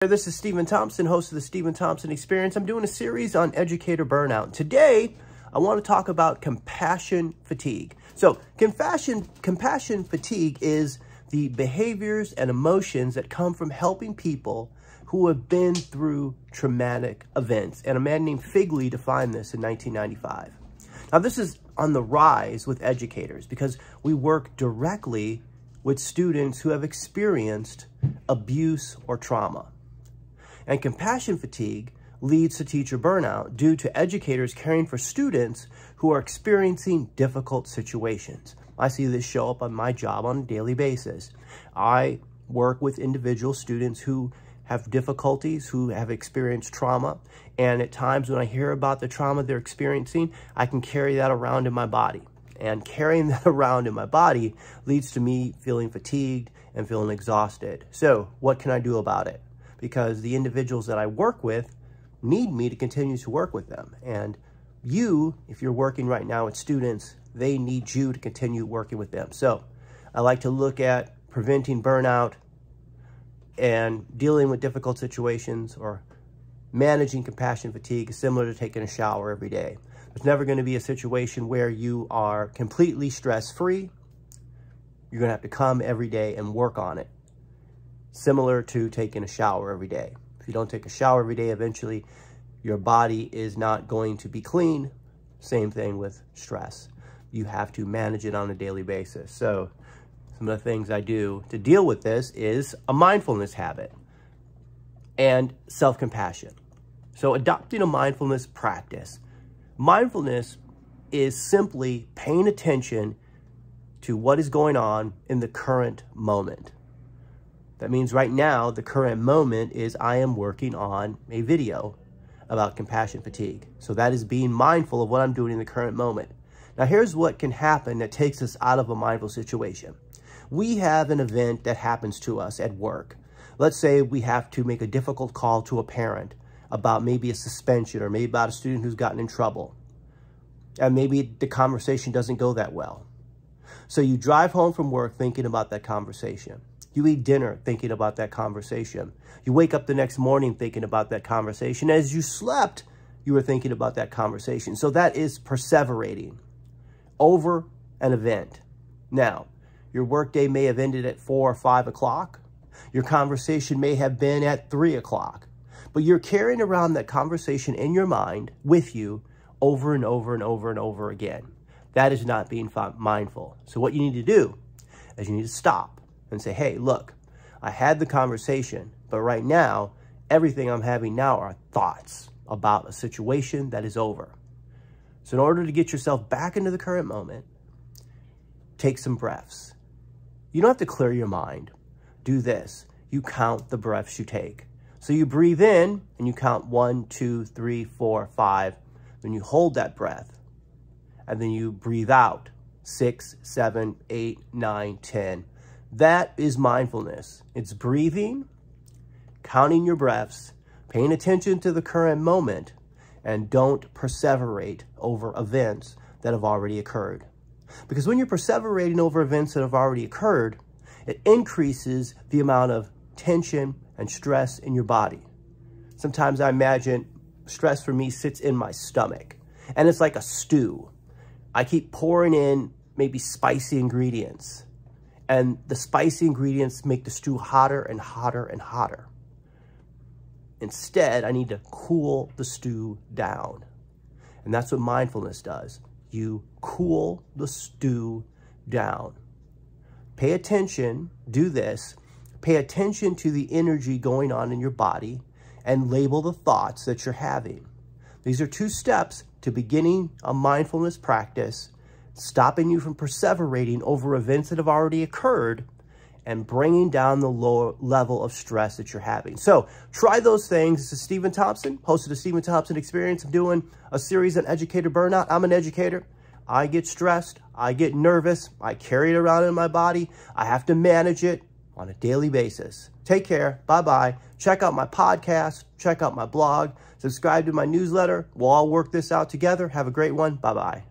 This is Stephen Thompson, host of the Stephen Thompson Experience. I'm doing a series on educator burnout. Today, I want to talk about compassion fatigue. So compassion fatigue is the behaviors and emotions that come from helping people who have been through traumatic events. And a man named Figley defined this in 1995. Now, this is on the rise with educators because we work directly with students who have experienced abuse or trauma. And compassion fatigue leads to teacher burnout due to educators caring for students who are experiencing difficult situations. I see this show up on my job on a daily basis. I work with individual students who have difficulties, who have experienced trauma. And at times when I hear about the trauma they're experiencing, I can carry that around in my body. And carrying that around in my body leads to me feeling fatigued and feeling exhausted. So what can I do about it? Because the individuals that I work with need me to continue to work with them. And you, if you're working right now with students, they need you to continue working with them. So I like to look at preventing burnout and dealing with difficult situations, or managing compassion fatigue is similar to taking a shower every day. There's never going to be a situation where you are completely stress-free. You're going to have to come every day and work on it. Similar to taking a shower every day. If you don't take a shower every day, eventually your body is not going to be clean. Same thing with stress. You have to manage it on a daily basis. So some of the things I do to deal with this is a mindfulness habit and self-compassion. So adopting a mindfulness practice. Mindfulness is simply paying attention to what is going on in the current moment. That means right now, the current moment is I am working on a video about compassion fatigue. So that is being mindful of what I'm doing in the current moment. Now, here's what can happen that takes us out of a mindful situation. We have an event that happens to us at work. Let's say we have to make a difficult call to a parent about maybe a suspension or maybe about a student who's gotten in trouble. And maybe the conversation doesn't go that well. So you drive home from work thinking about that conversation. You eat dinner thinking about that conversation. You wake up the next morning thinking about that conversation. As you slept, you were thinking about that conversation. So that is perseverating over an event. Now, your workday may have ended at 4 or 5 o'clock. Your conversation may have been at 3 o'clock. But you're carrying around that conversation in your mind with you over and over and over and over again. That is not being mindful. So what you need to do is you need to stop and say, hey, look, I had the conversation, but right now, everything I'm having now are thoughts about a situation that is over. So in order to get yourself back into the current moment, take some breaths. You don't have to clear your mind. Do this. You count the breaths you take. So you breathe in and you count 1, 2, 3, 4, 5. Then you hold that breath. And then you breathe out 6, 7, 8, 9, 10. That is mindfulness. It's breathing, counting your breaths, paying attention to the current moment, and don't perseverate over events that have already occurred. Because when you're perseverating over events that have already occurred, it increases the amount of tension and stress in your body. Sometimes I imagine stress for me sits in my stomach, and it's like a stew. I keep pouring in maybe spicy ingredients, and the spicy ingredients make the stew hotter and hotter and hotter. Instead, I need to cool the stew down. And that's what mindfulness does. You cool the stew down. Pay attention, do this. Pay attention to the energy going on in your body and label the thoughts that you're having. These are 2 steps to beginning a mindfulness practice, stopping you from perseverating over events that have already occurred and bringing down the lower level of stress that you're having. So try those things. This is Stephen Thompson, host of the Stephen Thompson Experience. I'm doing a series on educator burnout. I'm an educator. I get stressed. I get nervous. I carry it around in my body. I have to manage it on a daily basis. Take care. Bye-bye. Check out my podcast. Check out my blog. Subscribe to my newsletter. We'll all work this out together. Have a great one. Bye-bye.